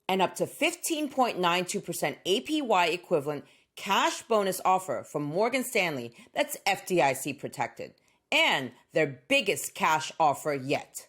and up to 15.92% APY equivalent cash bonus offer from Morgan Stanley that's FDIC-protected, and their biggest cash offer yet.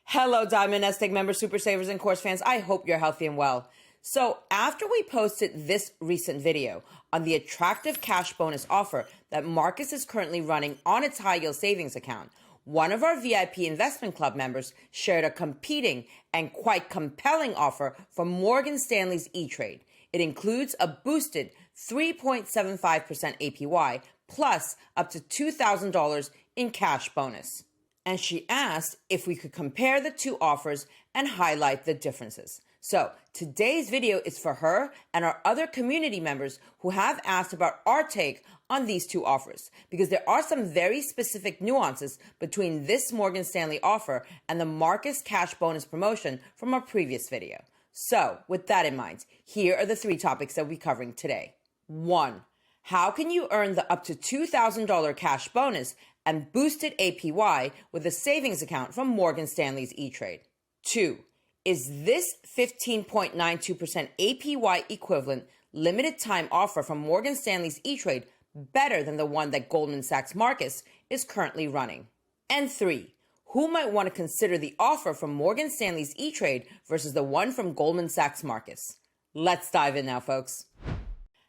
Hello, Diamond NestEgg members, super savers, and course fans. I hope you're healthy and well. So after we posted this recent video on the attractive cash bonus offer that Marcus is currently running on its high yield savings account, one of our VIP investment club members shared a competing and quite compelling offer from Morgan Stanley's E-Trade. It includes a boosted 3.75% APY plus up to $2,000 in cash bonus. And she asked if we could compare the two offers and highlight the differences. So today's video is for her and our other community members who have asked about our take on these two offers, because there are some very specific nuances between this Morgan Stanley offer and the Marcus cash bonus promotion from our previous video. So with that in mind, here are the three topics that we'll be covering today. 1. How can you earn the up to $2,000 cash bonus and boosted APY with a savings account from Morgan Stanley's E-Trade? 2. Is this 15.92% APY equivalent limited time offer from Morgan Stanley's E-Trade better than the one that Goldman Sachs Marcus is currently running? And 3. Who might want to consider the offer from Morgan Stanley's E-Trade versus the one from Goldman Sachs Marcus? Let's dive in now, folks.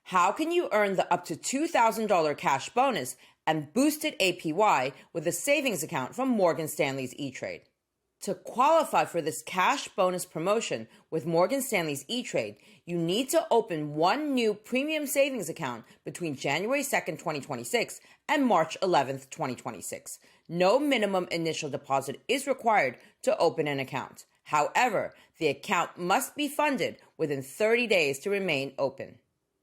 How can you earn the up to $2,000 cash bonus and boosted APY with a savings account from Morgan Stanley's E-Trade? To qualify for this cash bonus promotion with Morgan Stanley's E-Trade, you need to open one new premium savings account between January 2nd, 2026 and March 11th, 2026. No minimum initial deposit is required to open an account. However, the account must be funded within 30 days to remain open.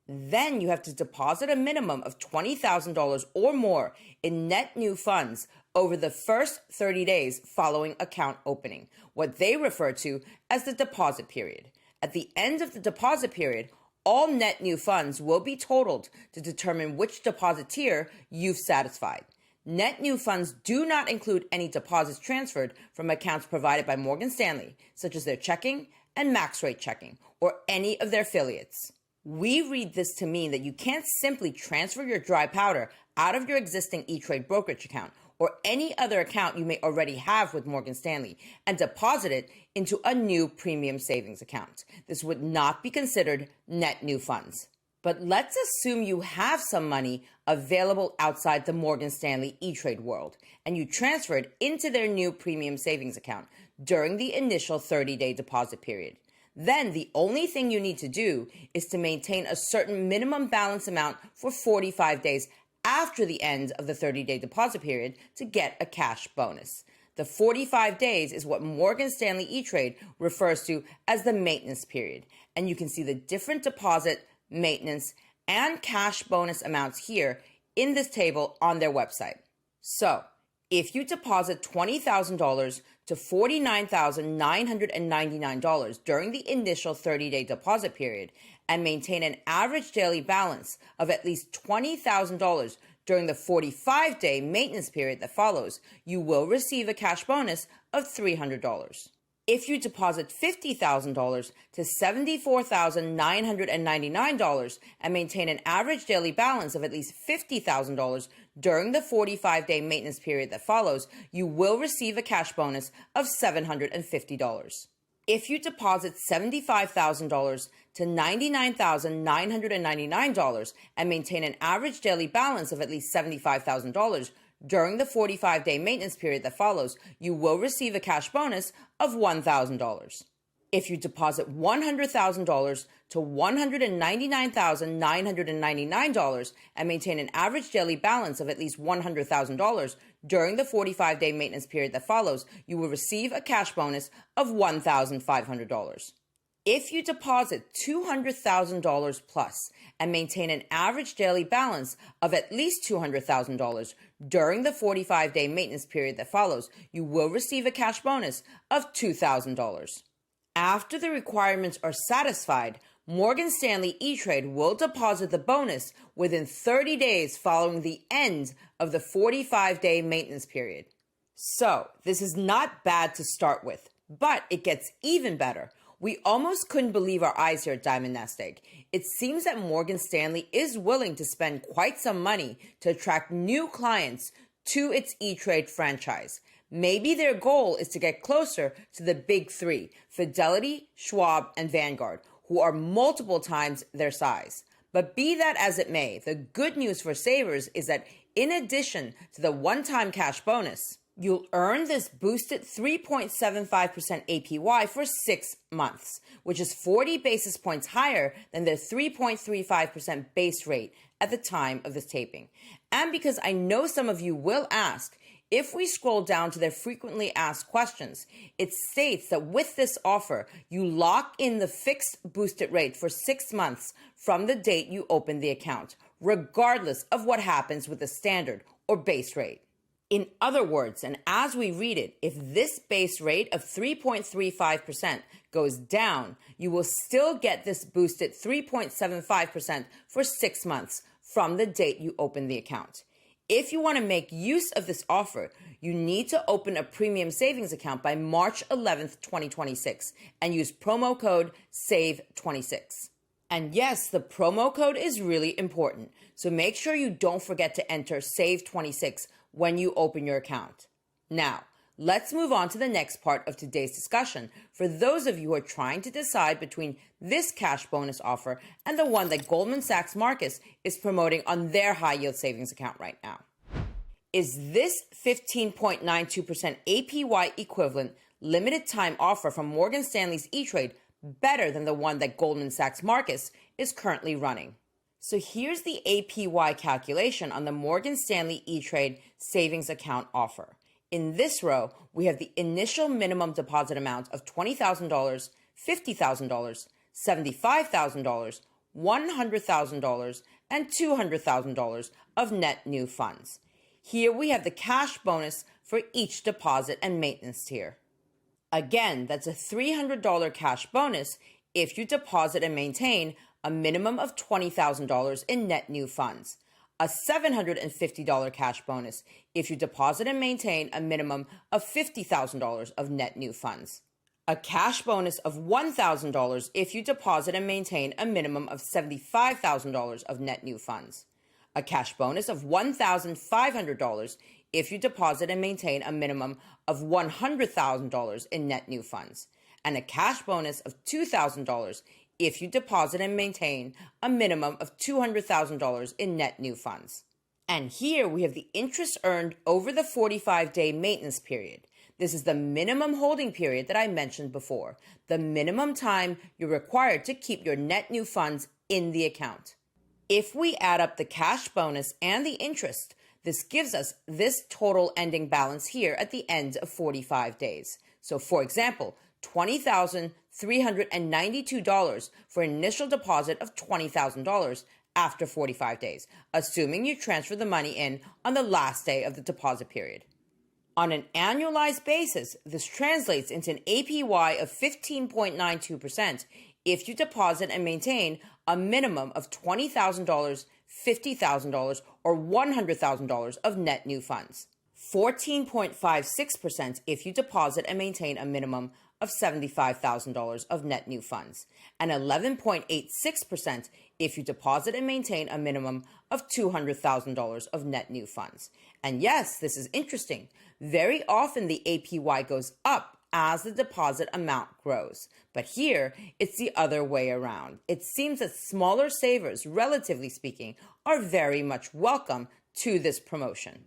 Then you have to deposit a minimum of $20,000 or more in net new funds over the first 30 days following account opening, what they refer to as the deposit period. At the end of the deposit period, all net new funds will be totaled to determine which deposit tier you've satisfied. Net new funds do not include any deposits transferred from accounts provided by Morgan Stanley, such as their checking and max rate checking, or any of their affiliates. We read this to mean that you can't simply transfer your dry powder out of your existing E-Trade brokerage account or any other account you may already have with Morgan Stanley and deposit it into a new premium savings account. This would not be considered net new funds. But let's assume you have some money available outside the Morgan Stanley E-Trade world and you transfer it into their new premium savings account during the initial 30-day deposit period. Then the only thing you need to do is to maintain a certain minimum balance amount for 45 days after the end of the 30-day deposit period to get a cash bonus. The 45 days is what Morgan Stanley E-Trade refers to as the maintenance period, and you can see the different deposit, maintenance, and cash bonus amounts here in this table on their website. So, if you deposit $20,000 to $49,999 during the initial 30-day deposit period and maintain an average daily balance of at least $20,000 during the 45-day maintenance period that follows, you will receive a cash bonus of $300. If you deposit $50,000 to $74,999 and maintain an average daily balance of at least $50,000 during the 45-day maintenance period that follows, you will receive a cash bonus of $750. If you deposit $75,000 to $99,999 and maintain an average daily balance of at least $75,000 during the 45-day maintenance period that follows, you will receive a cash bonus of $1,000. If you deposit $100,000 to $199,999 and maintain an average daily balance of at least $100,000 during the 45-day maintenance period that follows, you will receive a cash bonus of $1,500. If you deposit $200,000 plus and maintain an average daily balance of at least $200,000 during the 45-day maintenance period that follows, you will receive a cash bonus of $2,000. After the requirements are satisfied, Morgan Stanley E-Trade will deposit the bonus within 30 days following the end of the 45-day maintenance period. So, this is not bad to start with, but it gets even better We almost couldn't believe our eyes here at Diamond NestEgg. It seems that Morgan Stanley is willing to spend quite some money to attract new clients to its E-Trade franchise. Maybe their goal is to get closer to the big three, Fidelity, Schwab, and Vanguard, who are multiple times their size. But be that as it may, the good news for savers is that in addition to the one-time cash bonus, you'll earn this boosted 3.75% APY for 6 months, which is 40 basis points higher than the 3.35% base rate at the time of this taping. And because I know some of you will ask, if we scroll down to their frequently asked questions, it states that with this offer, you lock in the fixed boosted rate for 6 months from the date you open the account, regardless of what happens with the standard or base rate. In other words, and as we read it, if this base rate of 3.35% goes down, you will still get this boosted 3.75% for 6 months from the date you open the account. If you want to make use of this offer, you need to open a premium savings account by March 11th, 2026 and use promo code SAVE26. And yes, the promo code is really important, so make sure you don't forget to enter SAVE26 when you open your account. Now, let's move on to the next part of today's discussion for those of you who are trying to decide between this cash bonus offer and the one that Goldman Sachs Marcus is promoting on their high yield savings account right now. Is this 15.92% APY equivalent limited time offer from Morgan Stanley's E-Trade better than the one that Goldman Sachs Marcus is currently running? So here's the APY calculation on the Morgan Stanley E-Trade savings account offer. In this row, we have the initial minimum deposit amount of $20,000, $50,000, $75,000, $100,000, and $200,000 of net new funds. Here we have the cash bonus for each deposit and maintenance tier. Again, that's a $300 cash bonus if you deposit and maintain a minimum of $20,000 in net new funds, a $750 cash bonus if you deposit and maintain a minimum of $50,000 of net new funds, a cash bonus of $1,000 if you deposit and maintain a minimum of $75,000 of net new funds, a cash bonus of $1,500 if you deposit and maintain a minimum of $100,000 in net new funds, and a cash bonus of $2,000 if you deposit and maintain a minimum of $200,000 in net new funds. And here we have the interest earned over the 45-day maintenance period. This is the minimum holding period that I mentioned before, the minimum time you're required to keep your net new funds in the account. If we add up the cash bonus and the interest, this gives us this total ending balance here at the end of 45 days. So for example, $20,392 for an initial deposit of $20,000 after 45 days, assuming you transfer the money in on the last day of the deposit period. On an annualized basis, this translates into an APY of 15.92% if you deposit and maintain a minimum of $20,000, $50,000, or $100,000 of net new funds. 14.56% if you deposit and maintain a minimum of $75,000 of net new funds, and 11.86% if you deposit and maintain a minimum of $200,000 of net new funds. And yes, this is interesting. Very often the APY goes up as the deposit amount grows. But here, it's the other way around. It seems that smaller savers, relatively speaking, are very much welcome to this promotion.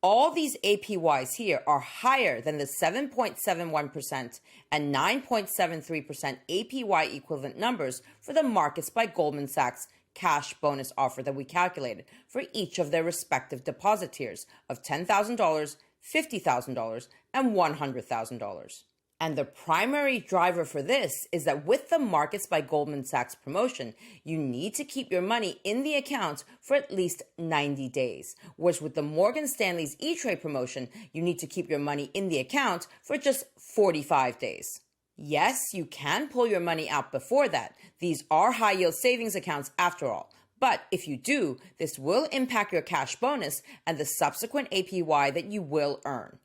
All these APYs here are higher than the 7.71% and 9.73% APY equivalent numbers for the Marcus by Goldman Sachs cash bonus offer that we calculated for each of their respective deposit tiers of $10,000, $50,000, and $100,000. And the primary driver for this is that with the Marcus by Goldman Sachs promotion, you need to keep your money in the account for at least 90 days. Whereas with the Morgan Stanley's E-Trade promotion, you need to keep your money in the account for just 45 days. Yes, you can pull your money out before that. These are high-yield savings accounts after all. But if you do, this will impact your cash bonus and the subsequent APY that you will earn.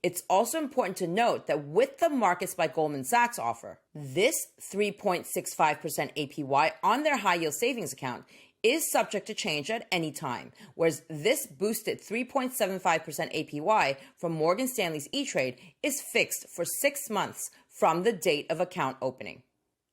It's also important to note that with the Markets by Goldman Sachs offer, this 3.65% APY on their high yield savings account is subject to change at any time, whereas this boosted 3.75% APY from Morgan Stanley's E-Trade is fixed for 6 months from the date of account opening.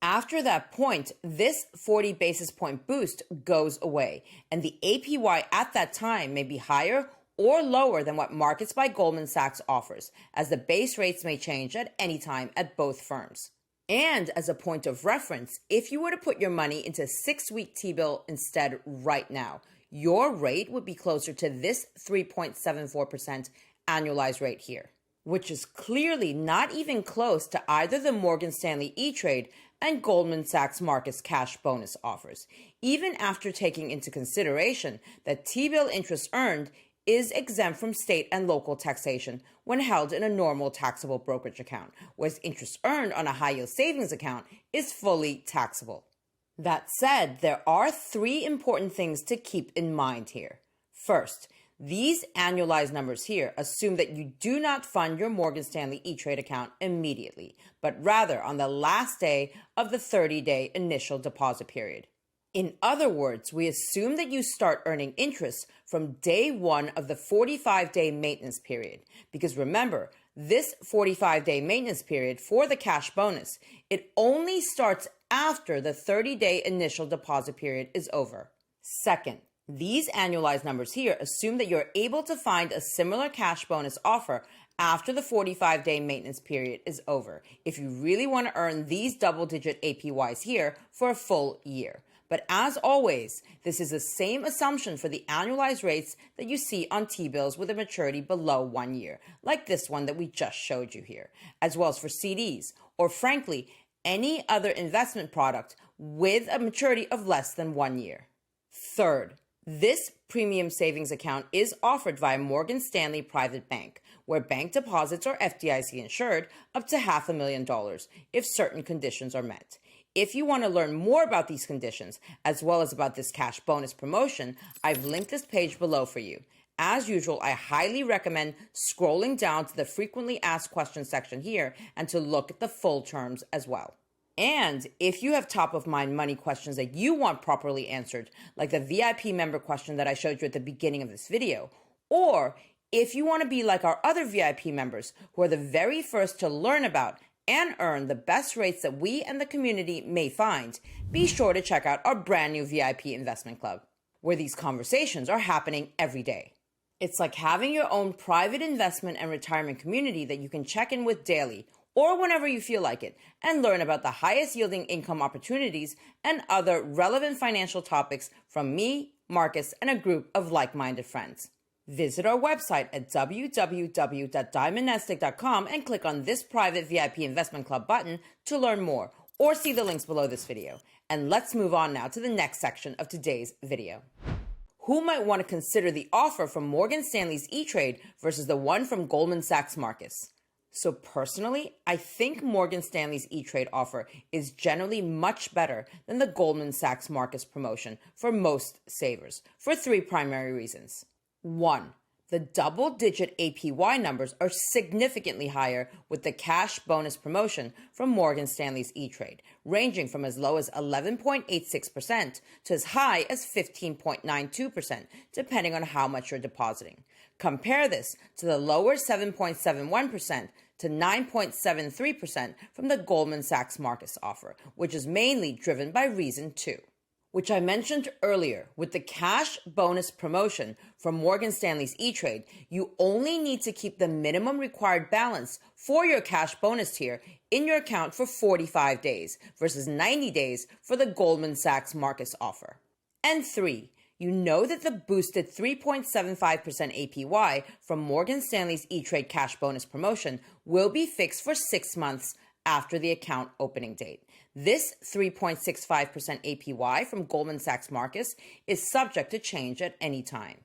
After that point, this 40 basis point boost goes away, and the APY at that time may be higher or lower than what Markets by Goldman Sachs offers, as the base rates may change at any time at both firms. And as a point of reference, if you were to put your money into a 6-week T-bill instead right now, your rate would be closer to this 3.74% annualized rate here, which is clearly not even close to either the Morgan Stanley E-Trade and Goldman Sachs Markets cash bonus offers, even after taking into consideration that T-bill interest earned is exempt from state and local taxation when held in a normal taxable brokerage account, whereas interest earned on a high-yield savings account is fully taxable. That said, there are 3 important things to keep in mind here. First, these annualized numbers here assume that you do not fund your Morgan Stanley E-Trade account immediately, but rather on the last day of the 30-day initial deposit period. In other words, we assume that you start earning interest from day 1 of the 45-day maintenance period. Because remember, this 45-day maintenance period for the cash bonus, it only starts after the 30-day initial deposit period is over. Second, these annualized numbers here assume that you're able to find a similar cash bonus offer after the 45-day maintenance period is over, if you really want to earn these double-digit APYs here for a full year. But as always, this is the same assumption for the annualized rates that you see on T-bills with a maturity below 1 year, like this one that we just showed you here, as well as for CDs, or frankly, any other investment product with a maturity of less than 1 year. Third, this premium savings account is offered via Morgan Stanley Private Bank, where bank deposits are FDIC insured up to $500,000 if certain conditions are met. If you want to learn more about these conditions, as well as about this cash bonus promotion, I've linked this page below for you. As usual, I highly recommend scrolling down to the frequently asked questions section here and to look at the full terms as well. And if you have top of mind money questions that you want properly answered, like the VIP member question that I showed you at the beginning of this video, or if you want to be like our other VIP members who are the very first to learn about and earn the best rates that we and the community may find, be sure to check out our brand new VIP investment club, where these conversations are happening every day. It's like having your own private investment and retirement community that you can check in with daily or whenever you feel like it, and learn about the highest yielding income opportunities and other relevant financial topics from me, Marcus, and a group of like-minded friends. Visit our website at www.diamondnestegg.com and click on this private VIP investment club button to learn more, or see the links below this video. And let's move on now to the next section of today's video. Who might want to consider the offer from Morgan Stanley's E-Trade versus the one from Goldman Sachs Markets? So personally, I think Morgan Stanley's E-Trade offer is generally much better than the Goldman Sachs Markets promotion for most savers, for 3 primary reasons. 1. The double-digit APY numbers are significantly higher with the cash bonus promotion from Morgan Stanley's E-Trade, ranging from as low as 11.86% to as high as 15.92%, depending on how much you're depositing. Compare this to the lower 7.71% to 9.73% from the Goldman Sachs Markets offer, which is mainly driven by reason 2. Which I mentioned earlier, with the cash bonus promotion from Morgan Stanley's E-Trade, you only need to keep the minimum required balance for your cash bonus tier in your account for 45 days versus 90 days for the Goldman Sachs Markets offer. And 3, you know that the boosted 3.75% APY from Morgan Stanley's E-Trade cash bonus promotion will be fixed for 6 months after the account opening date. This 3.65% APY from Goldman Sachs Markets is subject to change at any time.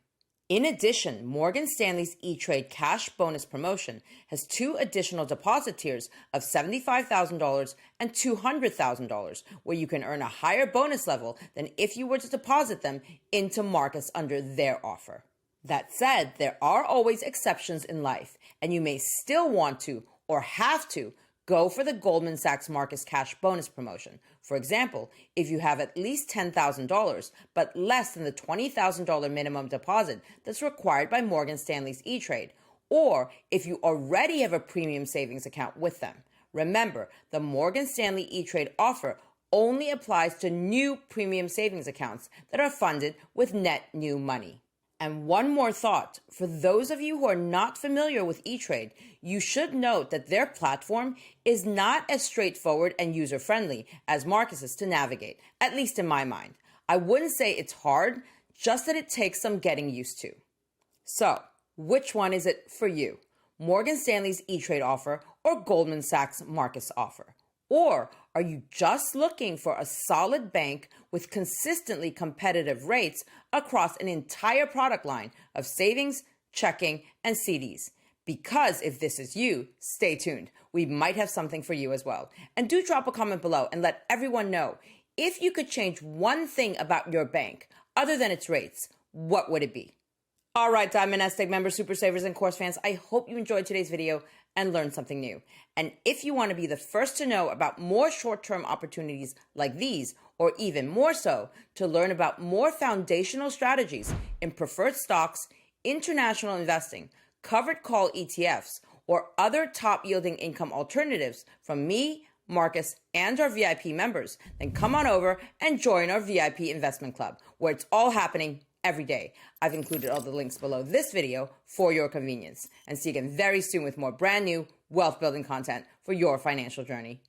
In addition, Morgan Stanley's E-Trade cash bonus promotion has 2 additional deposit tiers of $75,000 and $200,000, where you can earn a higher bonus level than if you were to deposit them into Markets under their offer. That said, there are always exceptions in life, and you may still want to or have to go for the Goldman Sachs Marcus Cash Bonus promotion. For example, if you have at least $10,000, but less than the $20,000 minimum deposit that's required by Morgan Stanley's E-Trade, or if you already have a premium savings account with them. Remember, the Morgan Stanley E-Trade offer only applies to new premium savings accounts that are funded with net new money. And one more thought, for those of you who are not familiar with E-Trade, you should note that their platform is not as straightforward and user-friendly as Marcus's to navigate, at least in my mind. I wouldn't say it's hard, just that it takes some getting used to. So, which one is it for you? Morgan Stanley's E-Trade offer or Goldman Sachs Marcus offer? Or are you just looking for a solid bank with consistently competitive rates across an entire product line of savings, checking, and CDs? Because if this is you, stay tuned. We might have something for you as well. And do drop a comment below and let everyone know, if you could change one thing about your bank other than its rates, what would it be? All right, Diamond NestEgg members, super savers, and course fans, I hope you enjoyed today's video and learned something new. And if you want to be the first to know about more short-term opportunities like these, or even more so, to learn about more foundational strategies in preferred stocks, international investing, covered call ETFs, or other top-yielding income alternatives from me, Marcus, and our VIP members, then come on over and join our VIP investment club, where it's all happening every day. I've included all the links below this video for your convenience. And see you again very soon with more brand new wealth building content for your financial journey.